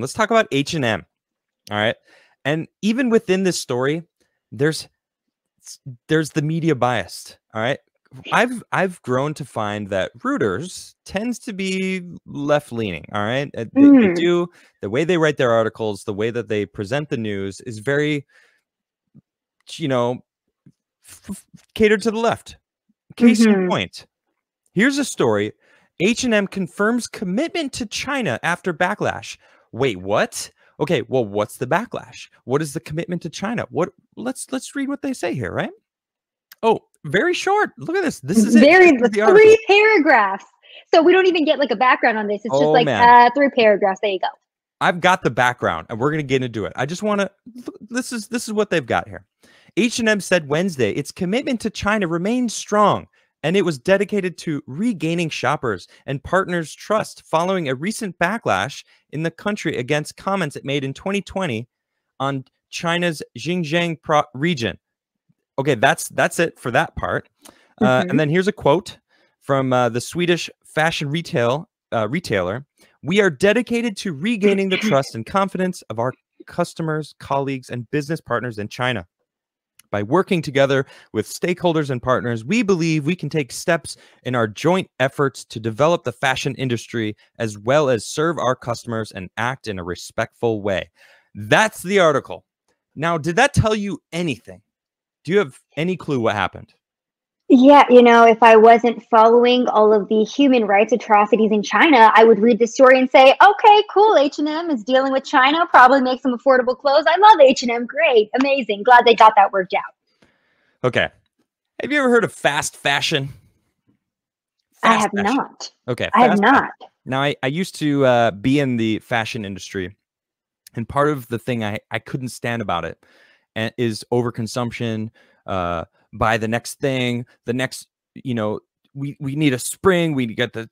Let's talk about H&M. All right. And even within this story, there's the media bias. All right. I've grown to find that Reuters tends to be left leaning. All right. They do. The way they write their articles, the way that they present the news is very, catered to the left. Case in point, here's a story. H&M confirms commitment to China after backlash. Wait, what? Okay, well, what's the backlash? What is the commitment to China? What? Let's read what they say here, right? Oh, very short. Look at this. This is it. Very 3 paragraphs. So we don't even get like a background on this. It's just like 3 paragraphs. There you go. I've got the background, and we're gonna get into it. I just want to. This is what they've got here. H&M said Wednesday its commitment to China remains strong, and it was dedicated to regaining shoppers and partners' trust following a recent backlash in the country against comments it made in 2020 on China's Xinjiang region. Okay, that's it for that part. And then here's a quote from the Swedish fashion retailer. We are dedicated to regaining the trust and confidence of our customers, colleagues, and business partners in China. By working together with stakeholders and partners, we believe we can take steps in our joint efforts to develop the fashion industry as well as serve our customers and act in a respectful way. That's the article. Now, did that tell you anything? Do you have any clue what happened? Yeah, if I wasn't following all of the human rights atrocities in China, I would read the story and say, okay, cool, H&M is dealing with China, probably make some affordable clothes. I love H&M. Great, amazing. Glad they got that worked out. Okay. Have you ever heard of fast fashion? I have not. Okay. I have not. Now, I used to be in the fashion industry, and part of the thing I couldn't stand about it is overconsumption, buy the next thing, the next, we need a spring, we got the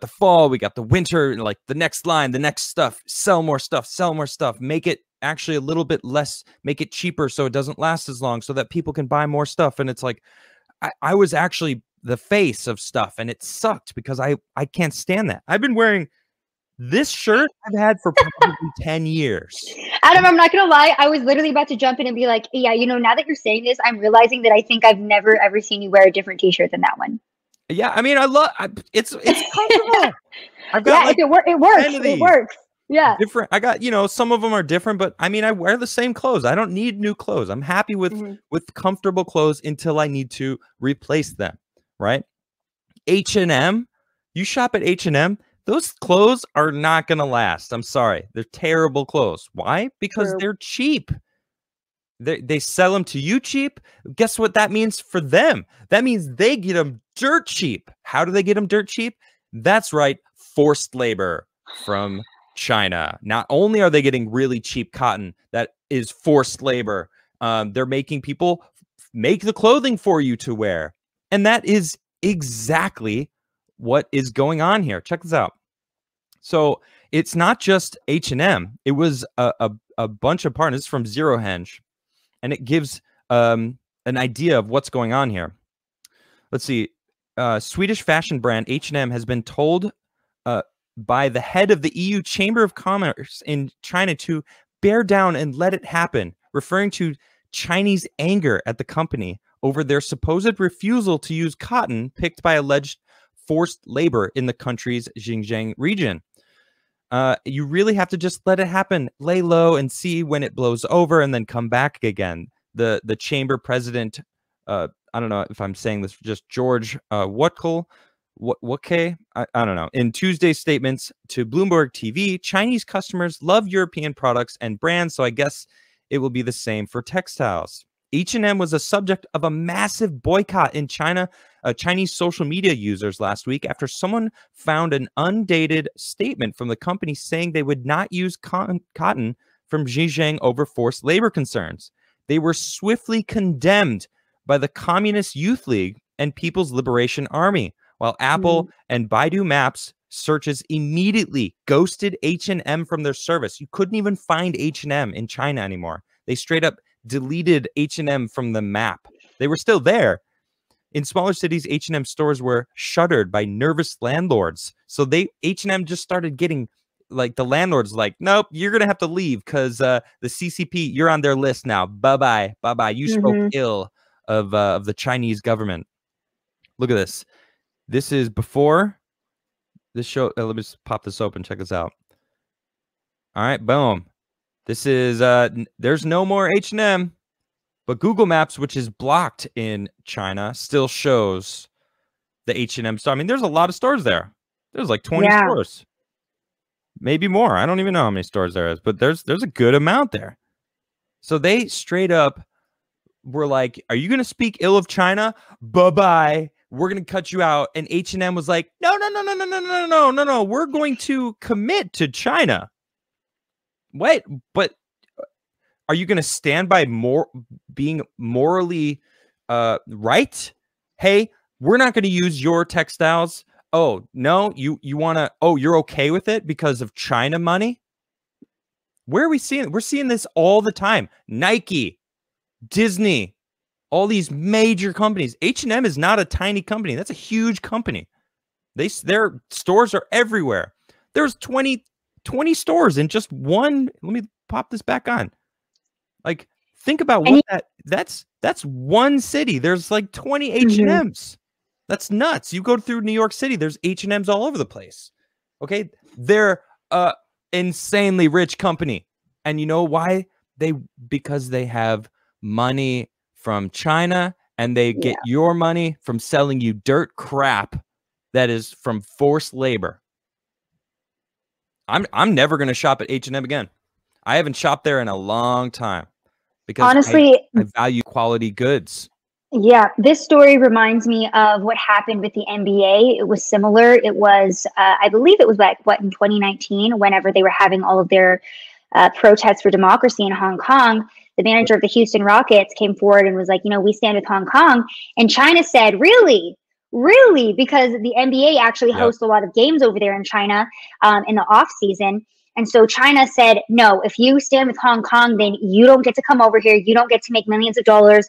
fall, we got the winter, and like the next line, the next stuff, sell more stuff, make it actually a little bit less, make it cheaper so it doesn't last as long so that people can buy more stuff. And it's like, I was actually the face of stuff, and it sucked because I can't stand that. I've been wearing this shirt I've had for probably 10 years. Adam, I'm not going to lie. I was literally about to jump in and be like, yeah, now that you're saying this, I'm realizing that I think I've never, ever seen you wear a different t-shirt than that one. Yeah. I mean, it's comfortable. I've got it works. It works. Yeah. Different. I got, some of them are different, but I mean, I wear the same clothes. I don't need new clothes. I'm happy with comfortable clothes until I need to replace them. Right. H&M, you shop at H&M. Those clothes are not going to last. I'm sorry. They're terrible clothes. Why? Because they're cheap. They sell them to you cheap. Guess what that means for them? That means they get them dirt cheap. How do they get them dirt cheap? That's right. Forced labor from China. Not only are they getting really cheap cotton that is forced labor, they're making people make the clothing for you to wear. And that is exactly what is going on here. Check this out. So it's not just H&M. It was a bunch of partners from Zero Henge, and it gives an idea of what's going on here. Let's see. Swedish fashion brand H&M has been told by the head of the EU Chamber of Commerce in China to bear down and let it happen, referring to Chinese anger at the company over their supposed refusal to use cotton picked by alleged forced labor in the country's Xinjiang region. You really have to just let it happen, lay low, and see when it blows over, and then come back again. The chamber president, I don't know if I'm saying this, just George Wotke, I don't know. In Tuesday's statements to Bloomberg TV, Chinese customers love European products and brands, so I guess it will be the same for textiles. H&M was a subject of a massive boycott in China, Chinese social media users last week after someone found an undated statement from the company saying they would not use cotton from Xinjiang over forced labor concerns. They were swiftly condemned by the Communist Youth League and People's Liberation Army, while Apple and Baidu Maps searches immediately ghosted H&M from their service. You couldn't even find H&M in China anymore. They straight up deleted H&M from the map. They were still there. In smaller cities, H&M stores were shuttered by nervous landlords. So H&M just started getting like the landlord's like, nope, you're gonna have to leave because the CCP, you're on their list now. Bye bye. You spoke ill of the Chinese government. Look at this. This is before this show. Let me just pop this open. Check this out. All right, boom. This is there's no more H&M, but Google Maps, which is blocked in China, still shows the H&M store. I mean, there's a lot of stores there. There's like 20 stores, maybe more. I don't even know how many stores there is, but there's a good amount there. So they straight up were like, "Are you going to speak ill of China? Bye-bye. We're going to cut you out." And H&M was like, "No. We're going to commit to China." Wait, but are you going to stand by being morally right? Hey, we're not going to use your textiles. Oh, no, you want to, oh, you're okay with it because of China money? Where are we seeing it? We're seeing this all the time. Nike, Disney, all these major companies. H&M is not a tiny company. That's a huge company. Their stores are everywhere. There's 20 stores in just one. Let me pop this back on. Like, think about what that's one city. There's like 20 H&Ms. That's nuts. You go through New York City, there's H&Ms all over the place. Okay? They're insanely rich company. And you know why? Because they have money from China, and they get your money from selling you dirt crap that is from forced labor. I'm never going to shop at H&M again. I haven't shopped there in a long time because honestly, I value quality goods. Yeah, this story reminds me of what happened with the NBA. It was similar. It was, I believe it was like, in 2019, whenever they were having all of their protests for democracy in Hong Kong, the manager of the Houston Rockets came forward and was like, we stand with Hong Kong. And China said, really? Really? Because the NBA actually hosts a lot of games over there in China in the off season. And so China said, no, if you stand with Hong Kong, then you don't get to come over here. You don't get to make millions of dollars,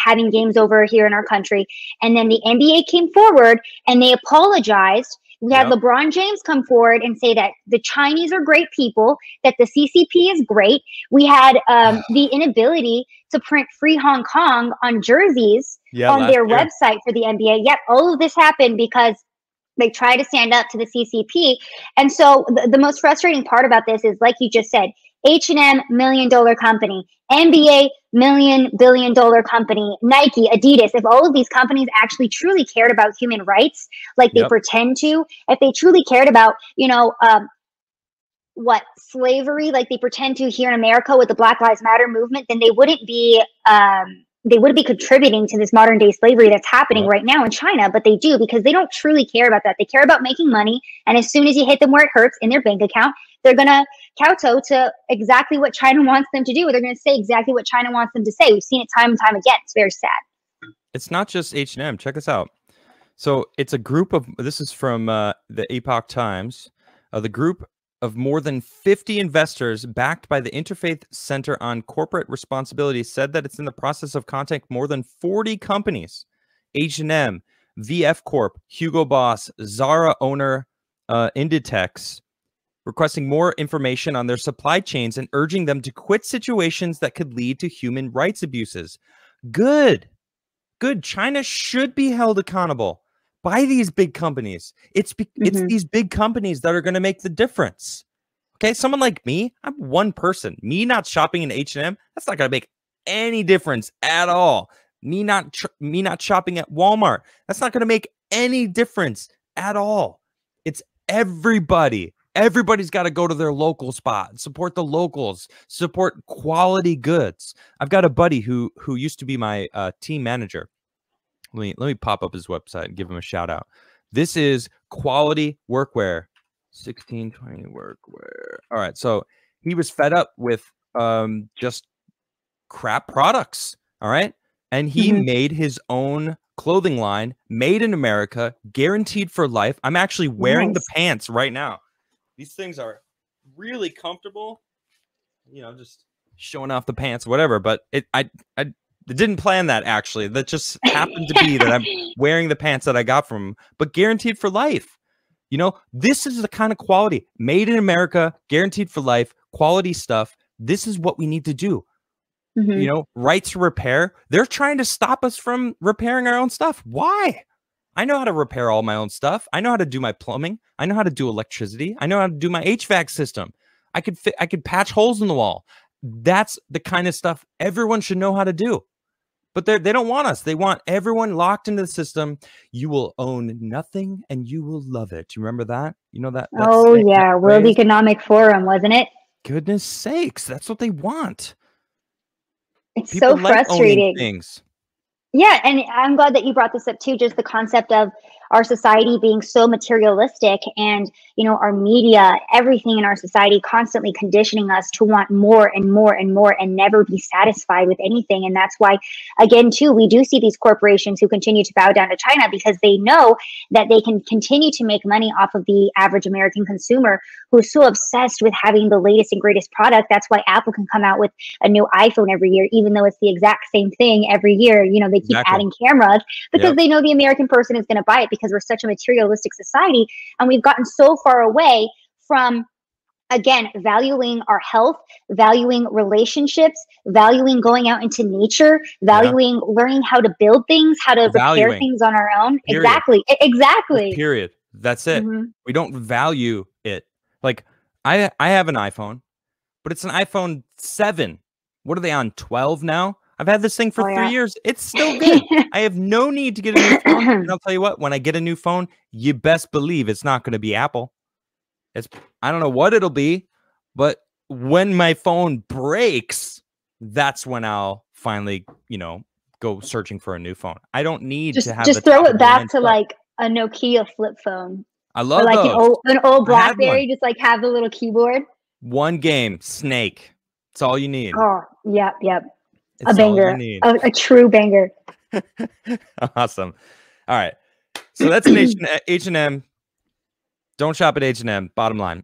having games over here in our country. And then the NBA came forward and they apologized. We had LeBron James come forward and say that the Chinese are great people, that the CCP is great. We had the inability to print free Hong Kong on jerseys on their website for the NBA. Yep, all of this happened because they try to stand up to the CCP. And so the most frustrating part about this is, like you just said, H&M, $1 million company, NBA, $1 billion company, Nike, Adidas. If all of these companies actually truly cared about human rights, like they pretend to, if they truly cared about, slavery, like they pretend to here in America with the Black Lives Matter movement, then they wouldn't be contributing to this modern day slavery that's happening right now in China. But they do, because they don't truly care about that. They care about making money. And as soon as you hit them where it hurts in their bank account, they're going to kowtow to exactly what China wants them to do. Or they're going to say exactly what China wants them to say. We've seen it time and time again. It's very sad. It's not just H&M. Check this out. So it's a group of, this is from the Epoch Times, the group of more than 50 investors backed by the Interfaith Center on Corporate Responsibility said that it's in the process of contacting more than 40 companies. H&M, VF Corp, Hugo Boss, Zara owner Inditex, requesting more information on their supply chains and urging them to quit situations that could lead to human rights abuses. Good. China should be held accountable by these big companies. It's these big companies that are going to make the difference. Okay, someone like me, I'm one person. Me not shopping in H&M, that's not going to make any difference at all. Me not shopping at Walmart, that's not going to make any difference at all. It's everybody. Everybody's got to go to their local spot, support the locals, support quality goods. I've got a buddy who used to be my team manager. Let me pop up his website and give him a shout out. This is Quality Workwear, 1620 Workwear. All right, so he was fed up with just crap products. All right, and he made his own clothing line, made in America, guaranteed for life. I'm actually wearing the pants right now. These things are really comfortable. Just showing off the pants, whatever. But I didn't plan that, actually. That just happened to be that I'm wearing the pants that I got from him, but guaranteed for life. You know, this is the kind of quality made in America, guaranteed for life, quality stuff. This is what we need to do. You know, right to repair. They're trying to stop us from repairing our own stuff. Why? I know how to repair all my own stuff. I know how to do my plumbing. I know how to do electricity. I know how to do my HVAC system. I could patch holes in the wall. That's the kind of stuff everyone should know how to do. But they don't want us. They want everyone locked into the system. You will own nothing and you will love it. Do you remember that? You know that? Oh, yeah. World Economic Forum, wasn't it? Goodness sakes. That's what they want. It's so frustrating. Things. Yeah, and I'm glad that you brought this up too, just the concept of our society being so materialistic and, you know, our media, everything in our society constantly conditioning us to want more and more and more and never be satisfied with anything. And that's why, again, too, we do see these corporations who continue to bow down to China because they know that they can continue to make money off of the average American consumer who's so obsessed with having the latest and greatest product. That's why Apple can come out with a new iPhone every year, even though it's the exact same thing every year. You know, they keep adding cameras because they know the American person is going to buy it because we're such a materialistic society. And we've gotten so far away from, again, valuing our health, valuing relationships, valuing going out into nature, valuing learning how to build things, how to repair things on our own. Period. Exactly. Period. That's it. We don't value it. Like I have an iPhone, but it's an iPhone 7. What are they on, 12 now? I've had this thing for 3 years. It's still good. I have no need to get a new phone. And I'll tell you what, when I get a new phone, you best believe it's not going to be Apple. I don't know what it'll be, but when my phone breaks, that's when I'll finally, you know, go searching for a new phone. I don't need to have just throw it back to like a Nokia flip phone. I love like those. an old BlackBerry, just like have the little keyboard. One game, Snake. It's all you need. Oh, yep. It's a banger, a true banger. Awesome. All right. So that's an H&M. Don't shop at H&M. Bottom line.